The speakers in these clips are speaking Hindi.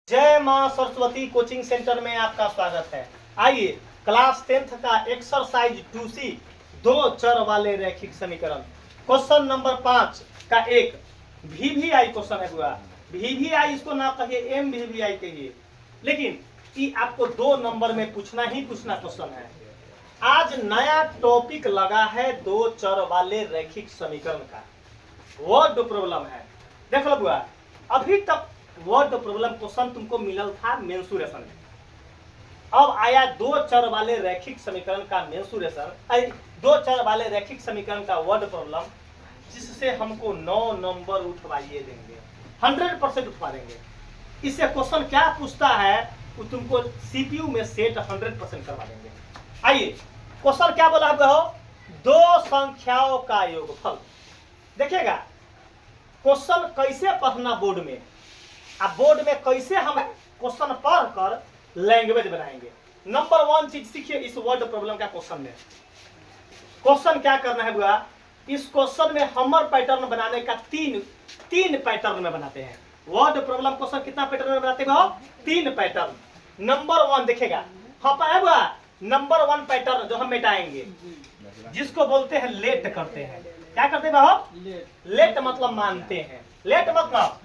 जय मां सरस्वती कोचिंग सेंटर में आपका स्वागत है। आइए क्लास 10th का एक्सरसाइज 2C दो चर वाले रैखिक समीकरण क्वेश्चन नंबर 5 का एक VVI क्वेश्चन है। हुआ VVI इसको ना कहिए MVVI कहिए, लेकिन ये आपको 2 नंबर में पूछना ही पूछना क्वेश्चन है। आज नया टॉपिक लगा है दो चर वाले रैखिक समीकरण का, वर्ड प्रॉब्लम है। देख लो बुआ, अभी तक वर्ड प्रॉब्लम क्वेश्चन तुमको मिलल था मेंसुरेशन में, अब आया दो चर वाले रैखिक समीकरण का मेंसुरेशन, दो चर वाले रैखिक समीकरण का वर्ड प्रॉब्लम, जिससे हमको 9 नंबर उठवाइए देंगे, 100% उठवा देंगे। इससे क्वेश्चन क्या पूछता है वो तुमको CPU में सेट 100% करवा देंगे। आइए क्वेश्चन क्या बोला हो, दो संख्याओं का योगफल। देखिएगा क्वेश्चन कैसे पढ़ना बोर्ड में, अब बोर्ड में कैसे हम क्वेश्चन पढ़ कर लैंग्वेज बनाएंगे। नंबर 1 चीज सीखिए इस वर्ड प्रॉब्लम का क्वेश्चन में। क्वेश्चन क्या करना है बुआ, इस क्वेश्चन में हमर पैटर्न बनाने का तीन पैटर्न में बनाते हैं। वर्ड प्रॉब्लम क्वेश्चन कितना पैटर्न में बनाते हो? 3 पैटर्न। नंबर 1 देखेगा हाँ है बुआ, नंबर 1 पैटर्न जो हम मिटाएंगे, जिसको बोलते हैं लेट करते हैं। क्या करते हैं? लेट मतलब मानते हैं, लेट मतलब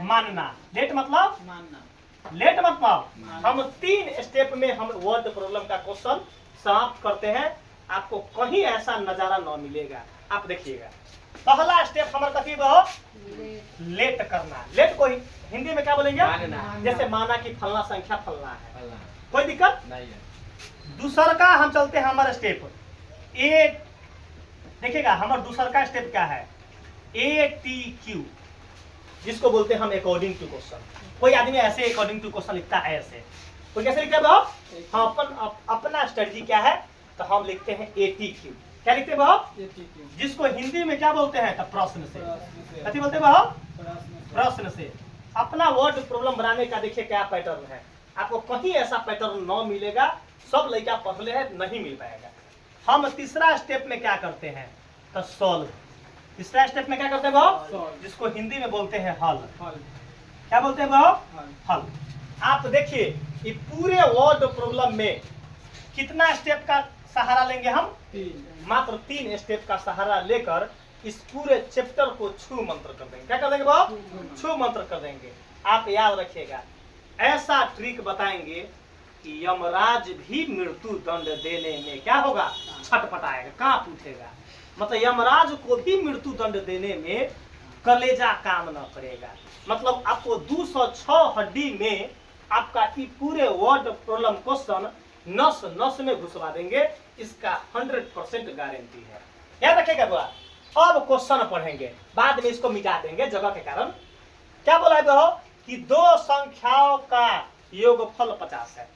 मानना, लेट मतलब मानना, लेट मतलब हम 3 स्टेप में हम वर्ड प्रॉब्लम का क्वेश्चन समाप्त करते हैं। आपको कहीं ऐसा नजारा न मिलेगा। आप देखिएगा पहला स्टेप हमारा कथी हो, लेट करना। लेट को हिंदी में क्या बोलेंगे? जैसे माना कि फलना संख्या फलना है, कोई दिक्कत नहीं है। दूसरा का हम चलते हैं हमारा स्टेप ए। देखिएगा हमारा दूसरा का स्टेप क्या है, ATQ, जिसको बोलते हैं हम अकॉर्डिंग टू क्वेश्चन। कोई आदमी ऐसे अकॉर्डिंग टू क्वेश्चन लिखता है, ऐसे कोई कैसे लिखता है भाव? हम अपना स्ट्रेटजी क्या है तो हम लिखते हैं ATQ। क्या लिखते हैं भाव? जिसको हिंदी में क्या बोलते हैं तो प्रश्न से। कथी बोलते हैं भाव? प्रश्न से। अपना वर्ड प्रॉब्लम बनाने का देखिए क्या पैटर्न है, आपको कहीं ऐसा पैटर्न न मिलेगा। सब लड़का पढ़ले है, नहीं मिल पाएगा। हम तीसरा स्टेप में क्या करते हैं तो सॉल्व। तीसरा स्टेप में क्या करते हैं भाव? जिसको हिंदी में बोलते हैं हल। क्या बोलते हैं भाव? हल। आप देखिए ये पूरे वर्ड प्रॉब्लम में कितना स्टेप का सहारा लेंगे हम? मात्र 3 स्टेप का सहारा लेकर इस पूरे चैप्टर को छू मंत्र कर देंगे। क्या कर देंगे भाव? छू मंत्र कर देंगे। आप याद रखिएगा, ऐसा ट्रिक बताएंगे कि यमराज भी मृत्यु दंड देने में क्या होगा, छटपटाएगा, कांप उठेगा। मतलब यमराज को भी मृत्यु दंड देने में कलेजा काम न करेगा। मतलब आपको 206 हड्डी में आपका ये पूरे वर्ड प्रॉब्लम क्वेश्चन नस नस में घुसवा देंगे। इसका 100% गारंटी है। याद रखेगा बुआ। अब क्वेश्चन पढ़ेंगे, बाद में इसको मिटा देंगे जगह के कारण। क्या बोला है कि दो संख्याओं का योगफल 50 है।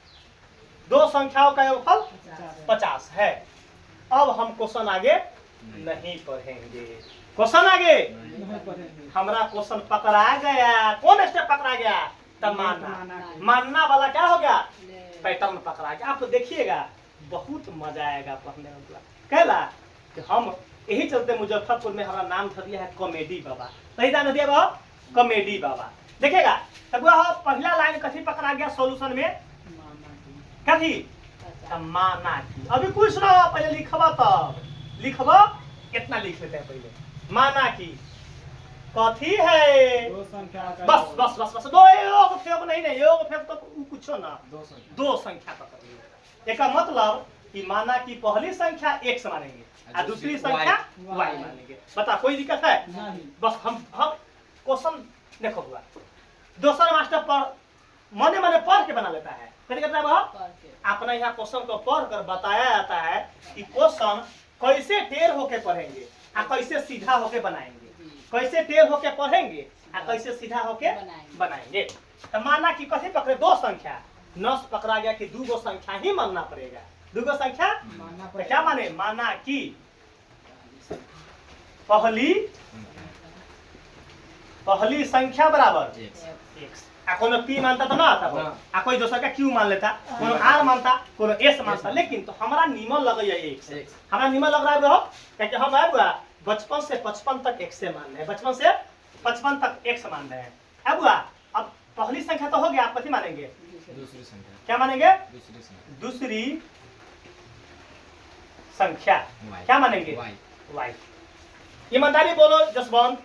दो संख्याओं का योगफल 50 है। अब हम क्वेश्चन आगे नहीं पढ़ेंगे। क्वेश्चन आगे हमारा क्वेश्चन पकड़ा गया। कौन स्टेप पकड़ा गया? मानना वाला क्या हो गया, पैटर्न पकड़ा गया। आप देखिएगा बहुत मजा आएगा पढ़ने में। कहला कि हम यही चलते मुजफ्फरपुर में हमारा नाम धर दिया है कॉमेडी बाबा। सही नाम दिया बाबा, कॉमेडी बाबा। देखिएगा तब पहला लाइन कथी पकड़ा गया सॉल्यूशन में, कथी? माना की। अभी कुछ ना पहले लिखवा, तब लिखवा कितना लिख लेते हैं पहले। माना की कथी है? बस बस बस बस दो योग फेंक नहीं, योग फेंक तो कुछ ना, दो संख्या पकड़ लो। एक मतलब कि माना की पहली संख्या x मानेंगे और दूसरी संख्या y मानेंगे। बता कोई दिक्कत है? बस हम क्वेश्चन देखो हुआ। दूसरा मास्टर पर मने मने पढ़ के बना लेता है। अपना यहाँ क्वेश्चन को पढ़ कर बताया जाता है कि क्वेश्चन कैसे टेढ़ होके पढ़ेंगे और कैसे सीधा होके बनाएंगे, कैसे टेढ़ होके पढ़ेंगे और कैसे सीधा होके बनाएंगे। तो माना कि कथी पकड़े? दो संख्या। नस पकड़ा गया कि 2 संख्या ही मानना पड़ेगा। 2 संख्या तो क्या माने? माना कि पहली संख्या बराबर x। कोनो P मानता तो ना आता, कोई दूसरा का Q मान लेता, कोनो R मानता, कोनो S मानता। लेकिन तो हमारा नियम लग गया x। हमारा नियम लग रहा है वो, क्योंकि हम है बचपन से 55 तक x से मान रहे हैं, बचपन से 55 तक x मान रहे हैं। अब पहली संख्या तो हो गया, आप कथी मानेंगे? दूसरी संख्या। क्या मानेंगे? दूसरी संख्या। दूसरी संख्या Y। क्या मानेंगे? Y। वाई। ईमानदारी बोलो जसवंत,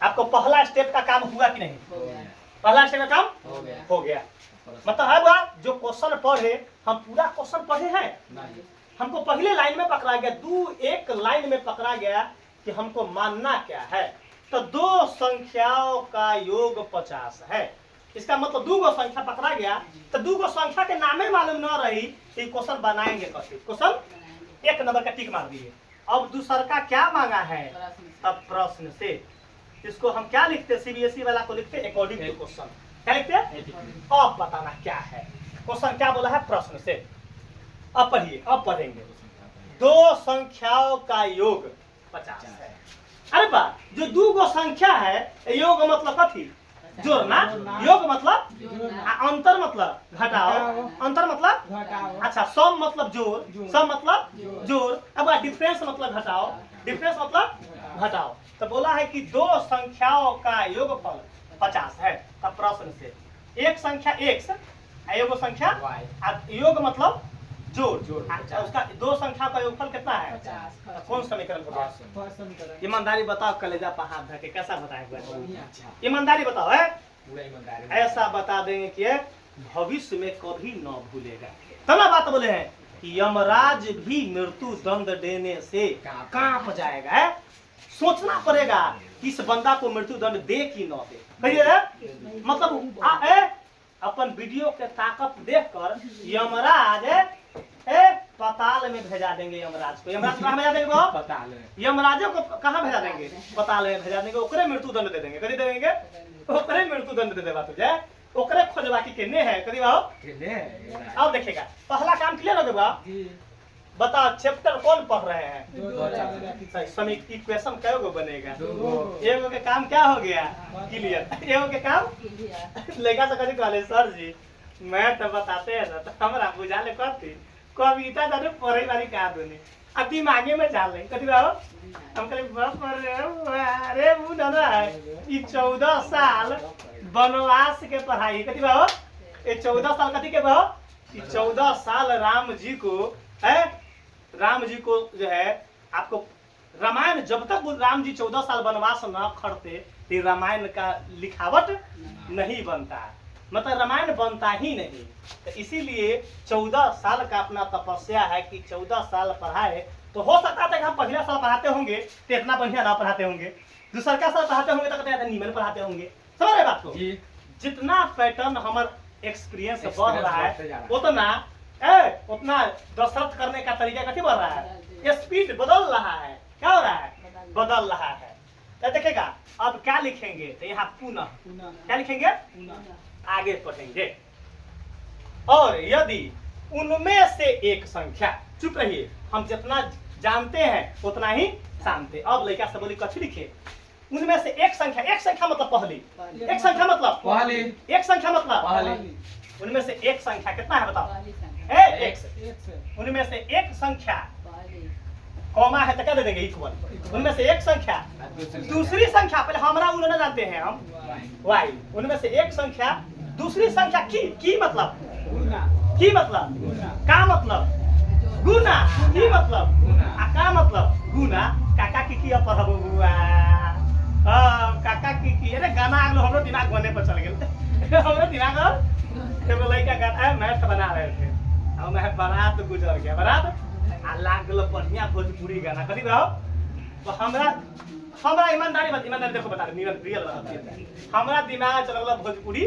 आपको पहला स्टेप का काम हुआ कि नहीं? हो गया। पहला स्टेप का काम हो गया। हो गया। मतलब है बा जो क्वेश्चन पढ़े, हम पूरा क्वेश्चन पढ़े हैं, नहीं। हमको पहले लाइन में पकड़ा गया, एक लाइन में पकड़ा गया कि हमको मानना क्या है। तो दो संख्याओं का योग 50 है। इसका मतलब दो गो संख्या पकड़ा गया, तो दो गो संख्या के नामे मालूम न रही तो क्वेश्चन बनाएंगे कैसे? क्वेश्चन 1 नंबर का टिक मार दिए। अब दूसर का क्या मांगा है? अब प्रश्न से इसको हम क्या लिखते? सीबीएसई वाला को लिखते अकॉर्डिंग टू क्वेश्चन। क्या लिखते हैं? अब बताना क्या है क्वेश्चन, क्या बोला है? प्रश्न से। अब पढ़िए, अब पढ़ेंगे। दो संख्याओं का योग 50 है। अरे बा, जो दो गो संख्या है, योग मतलब कथी? जोड़ना। योग मतलब अंतर, मतलब घटाओ। अंतर मतलब अच्छा, सम मतलब जोड़, सम मतलब जोड़। अब डिफरेंस मतलब घटाओ, डिफरेंस मतलब घटाओ। तो बोला है कि दो संख्याओं का योगफल 50 है। तब प्रश्न से एक संख्या x, एगो संख्या y, योग मतलब जोड़। अच्छा, उसका दो संख्या का योगफल कितना है? 50। कौन समीकरण बताओ? ईमानदारी बताओ, कलेजा पर हाथ धर के कैसा बताएगा? ईमानदारी बताओ है। पूरा ईमानदारी ऐसा बता देंगे कि भविष्य में कभी न भूलेगा। तब बात बोले हैं कि यमराज भी मृत्यु दंड देने से कांप जाएगा। है सोचना पड़ेगा कि इस बंदा को मृत्यु दंड दे कि न दे। कहिए मतलब अपन वीडियो के ताकत देखकर यमराज पताल में भेजा देंगे। यमराज को कहाँ भेजा देंगे? वो पताल में। यमराजों को कहाँ भेजा देंगे? पताल में भेजा देंगे। ओकरे मृत्यु दंड दे देंगे। कभी देंगे? ओकरे मृत्यु दंड दे देगा तुझे, ओकरे खोजवा की केने है कभी बाबू। अब देखेगा पहला काम क्लियर हो गया। बताओ चैप्टर कौन पढ़ रहे हैं? समीकरण इक्वेशन कै गो बनेगा? एगो के काम क्या हो गया? क्लियर। एगो के काम लेगा तो कभी कहले सर जी मैं तो बताते हैं ना, तो हमरा बुझा ले करती कविता दारू पढ़े वाली का दुनी अब दिमागे में डाल ले कभी बाबू। हम कहले बाप रे, अरे वो दादा ये 14 साल वनवास के पढ़ाई कथी बाबू? ये 14 साल कथी के बाबू? ये 14 साल राम जी को है, राम जी को जो है आपको रामायण, जब तक राम जी 14 साल वनवास न खड़ते तो रामायण का लिखावट नहीं बनता, मतलब रामायण बनता ही नहीं। तो इसीलिए 14 साल का अपना तपस्या है कि 14 साल पढ़ाए। तो हो सकता था कि हम पहला साल पढ़ाते होंगे तो इतना बढ़िया ना पढ़ाते होंगे, दूसरा का साल पढ़ाते होंगे तो कहते नीमन पढ़ाते होंगे। समझ रहे बात को? जितना पैटर्न हमारा एक्सपीरियंस बढ़ रहा है उतना दशरथ करने का तरीका कथी बढ़ रहा है? स्पीड बदल रहा है। क्या हो रहा है? बदल रहा है। तो देखेगा अब क्या लिखेंगे? तो यहाँ पुनः क्या लिखेंगे? आगे पढ़ेंगे। और यदि उनमें से एक संख्या, चुप रहिए, हम जितना जानते हैं उतना ही जानते। अब लड़का से बोली कथी लिखे? उनमें से एक संख्या, एक संख्या मतलब पहली, एक संख्या मतलब पहली, एक संख्या मतलब पहली। उनमें से एक संख्या कितना है बताओ? उनमें से एक संख्या कॉमा है तो क्या दे देंगे? इक्वल। उनमें से एक संख्या दूसरी संख्या, पहले हमारा उन्होंने जानते हैं हम y। उनमें से एक संख्या दूसरी संख्या की मतलब की मतलब का मतलब गुना, की मतलब का मतलब गुना। काका की पढ़बो बुआ, काका की अरे गाना आगलो हमरो दिमाग बने पर चल गेल। हमरो दिमाग एगो लड़का गाना मैथ बना रहे थे और मैं बारात गुजर गया, बारात आ लागलो बढ़िया भोजपुरी गाना कथी रहो। तो हमरा ईमानदारी देखो बता रहे रियल बात, हमरा दिमाग चलल भोजपुरी।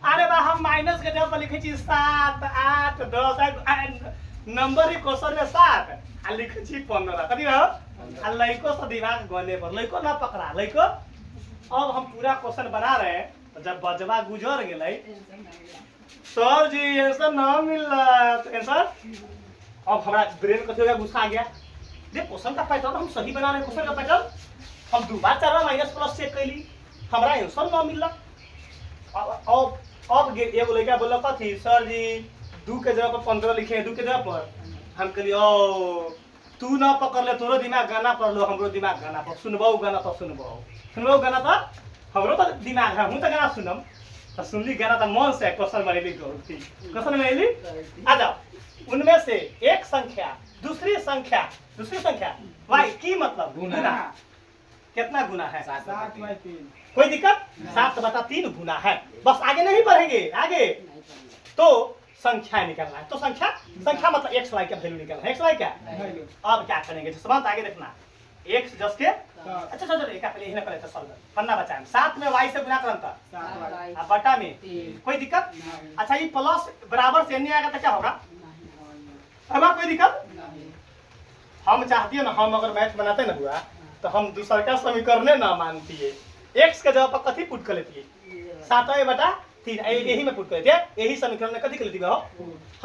अरे बा हम माइनस के जगह पर लिखे छी 7 8 10 नंबर ही क्वेश्चन में 7 आ लिखे छी 15 कथी रहो। आ लइको से दिमाग गने पर लइको ना पकड़ा लइको। अब हम पूरा क्वेश्चन बना रहे हैं, तो जब बजवा गुजर गेलै सर जी आंसर ना मिल रहा तो आंसर। अब हमारा ब्रेन कथी हो गया? गुस्सा आ गया। देख क्वेश्चन का पैटर्न हम सही बना रहे हैं, क्वेश्चन का पैटर्न हम 2 बार 4 बार माइनस प्लस चेक कैली, हमारा आंसर ना मिल रहा। अब एगो लड़का बोला कथी? सर जी 2 के जगह पर 15 लिखे हैं, 2 के जगह पर। हम कहलिए ओ तू ना पकड़ ले, तोरो दिमाग गाना पढ़ लो, हमरो दिमाग गाना पर सुनबो गाना तो सुनबो गाना तो हमरो तो दिमाग है, हूं तो गाना सुनम तो सुनली गाना तो मन से क्वेश्चन बनेली गलती क्वेश्चन बनेली। आ जाओ, उनमें से एक संख्या दूसरी संख्या वाई की मतलब गुना कितना गुना है? 7/3। कोई दिक्कत? 7/3 गुना है, बस आगे नहीं बढ़ेंगे। आगे तो संख्या निकलना है, तो संख्या मतलब एक्स वाई का वैल्यू निकलना है। एक्स वाई क्या? अब क्या करेंगे जसवंत, आगे देखना। एक्स जस के अच्छा चलो एक पहले ही ना करे तो सब पन्ना बचाएं। 7 में वाई से गुना करन था, अब बटा में कोई दिक्कत? अच्छा ये प्लस बराबर से नहीं आएगा तो क्या होगा? अब कोई दिक्कत? हम चाहती है ना, हम अगर मैथ बनाते ना बुआ तो हम दूसरा का समीकरण ना मानती है, एक्स के जगह पर कथी पुट कर लेती है? 7/3 यही में पुट कर लेती है, यही समीकरण में कथी कर लेती है?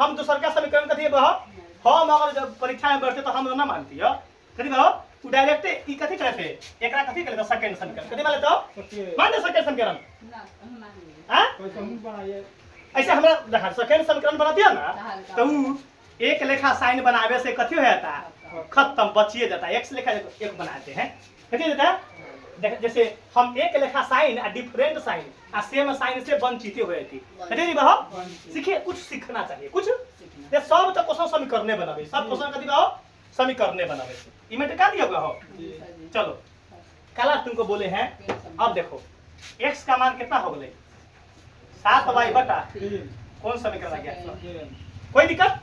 हम दूसरा का समीकरण कथी है? हम अगर जब परीक्षा में बैठते तो हम ना मानती है कथी बहो, तू डायरेक्ट ई कथी करे थे, एकरा कथी करे तो सेकंड समीकरण कथी मान लेते हो? मान दे सेकंड समीकरण। हां ऐसे हमरा देखा सेकंड समीकरण बनाती है ना तो ऊ एक लेखा साइन बनावे से कथी हो जाता है? खत्म, बचिए जाता है। एक्स लेखा एक बनाते हैं कथी देता है? देख जैसे हम एक लेखा साइन आ डिफरेंट साइन आ सेम साइन से वंचित हो जाती कथी दी बहो? सीखिए, कुछ सीखना चाहिए, कुछ ये सब तो क्वेश्चन समीकरण बनावे, सब क्वेश्चन कथी बहो? समीकरण बनावे। इमेट का दिया हुआ हो। चलो कल तुमको बोले हैं, अब देखो x का मान कितना हो गए? 7y/3 कौन समीकरण आ गया? कोई दिक्कत?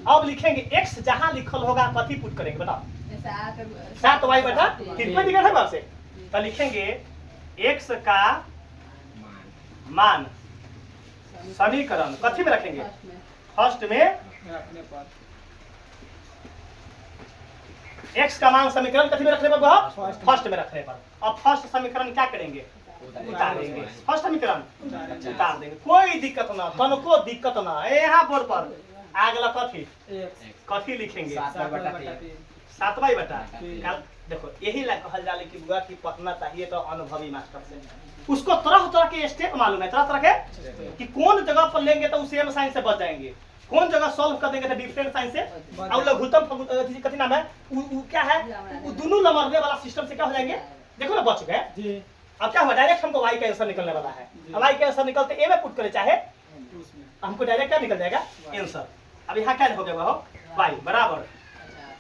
अब लिखेंगे x जहां लिखल होगा कथी पुट करेंगे बताओ? 7y/3 कोई दिक्कत है बात से? तो लिखेंगे x का मान समीकरण कथी में रखेंगे? फर्स्ट में x का मान समीकरण कथी में रखने पर? फर्स्ट में रखने पर। अब फर्स्ट समीकरण क्या करेंगे? उतारेंगे। फर्स्ट समीकरण उतार देंगे, कोई दिक्कत ना, तनको दिक्कत ना। यहाँ बोर्ड पर आगला कथी लिखेंगे? 7/3। देखो यही ला कहल जाले कि बुआ की पढ़ना चाहिए तो अनुभवी मास्टर से, उसको तरह तरह के स्टेप मालूम है, तरह तरह के कि कौन जगह पर लेंगे तो सेम साइन से बच जाएंगे, कौन जगह सॉल्व कर देंगे तो डिफरेंट साइन से, और लघुत्तम कथी नाम है वो क्या है, वो दोनों लमरने वाला सिस्टम से क्या हो जाएंगे? देखो ना बच गए। अब क्या हुआ? डायरेक्ट हमको y का आंसर निकलने वाला है। अब y का आंसर निकलते a में पुट करे चाहे हमको डायरेक्ट क्या निकल जाएगा? आंसर। अब यहाँ क्या हो गया? वो y बराबर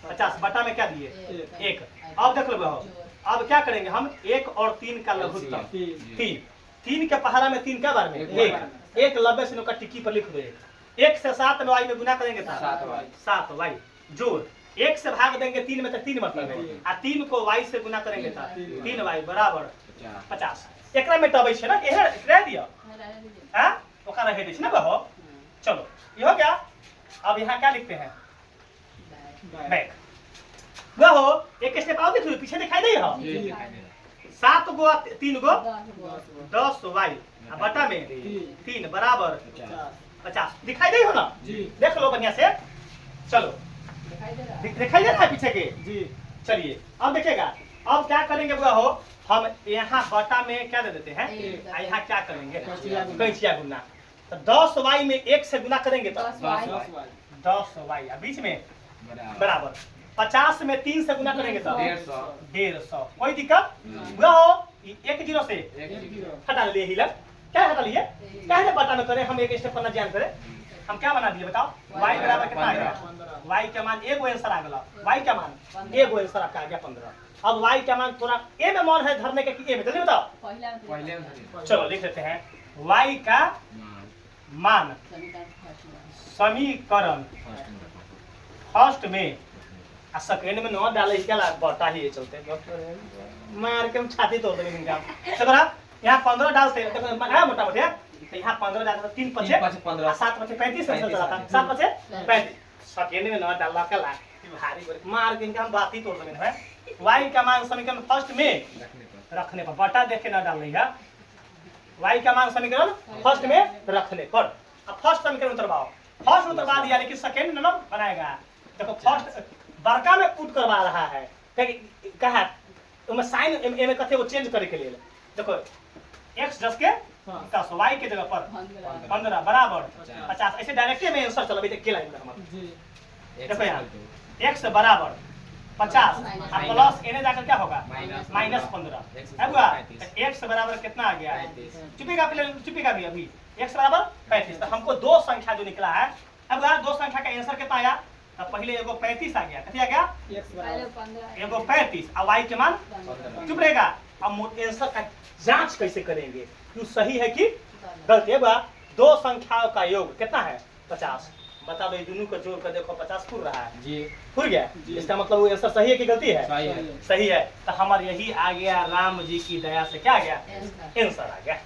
50 बटा में क्या दिए? 1। अब देख लो अब क्या करेंगे हम? 1 और 3 का लघुत्तम 3 के पहाड़ा में 3 क्या बार में? 1 90 से का टिक्की पर लिख दो। 1 से 7 में y में गुना करेंगे तो 7y जोड़ 1 से भाग देंगे 3 में तो 3 मतलब है, आ 3 को y से गुना करेंगे तो 3y बराबर 50। एकरा में टबे छे ना एहे रह दियो हां ओका रह दै छै ना बहो। चलो ये हो गया। अब यहाँ क्या लिखते हैं? बैक बहो। एक स्टेप और देखो पीछे दिखाई दे हो 7 गो 3 गो 10y बटा में 3 बराबर 50 दिखाई दे हो ना? देख लो बढ़िया से। चलो दिखाई दे रहा है पीछे के? चलिए अब देखिएगा। अब क्या करेंगे बुआ हो? हम यहाँ बटा में क्या दे देते हैं, यहाँ क्या करेंगे? कैंचिया गुना। तो 10y में 1 से गुना करेंगे तो 10y बीच में बराबर 50 में 3 से गुना करेंगे तो 150। कोई दिक्कत? बुआ हो 1 0 से हटा लिए ही लग क्या हटा लिए? क्या है बटा में करें हम? एक स्टेप पर ध्यान करें। हम क्या बना दिए बताओ? y बराबर कितना आ गया? y का मान एगो आंसर आ गया। y का मान एगो आंसर आपका आ गया 15। अब y का मान थोड़ा a में मान है धरने के कि a में? जल्दी बताओ। पहले चलो लिख लेते हैं y का मान समीकरण फर्स्ट में आ सेकंड में न डाले क्या लाग बटा ही चलते मार के छाती तोड़ देंगे इनका। चलो यहाँ 15 डालते हैं। देखो आया मोटा मोटा तो यहाँ 15 डालते 3 5 15 7 5 35 से चला था 7 5 35 सेकंड में न डालना क्या लाग भारी मार के इनका हम बात ही तोड़ देंगे है। y का मान समीकरण फर्स्ट में रखने पर बटा देखे ना डाल देगा। y का मान समीकरण फर्स्ट में रखने पर अब फर्स्ट समीकरण उतरवाओ। फर्स्ट उतरवा दिया लेकिन सेकंड न बनाएगा। देखो फर्स्ट बड़का में पुट करवा रहा है कहा तो साइन ए में कथे वो चेंज करे के लिए। देखो x 10 के 10 y के जगह पर 15 बराबर 50 ऐसे डायरेक्ट में आंसर चलबे के लाइन में हम। देखो यहाँ x बराबर 50 और प्लस एने जाकर क्या होगा -15 है बुआ। 35। x बराबर कितना आ गया? 35। चुपेगा पहले, चुपेगा भी अभी। x बराबर 35। तो हमको दो संख्या जो निकला है, अब बुआ दो संख्या का आंसर कितना आया? तो पहले एगो 35 आ गया, कितना आ गया? एगो 35 और y के मान चुप रहेगा। अब आंसर का जांच कैसे करेंगे कि सही है कि गलत है? बुआ दो संख्याओं का योग कितना है? 50। बता दो, ये दोनों को जोड़ कर देखो 50 पूर रहा है, जी पूर गया। इसका मतलब वो आंसर सही है कि गलती है? सही है। सही है। तो हमारे यही आ गया, राम जी की दया से क्या आ गया? आंसर आ गया।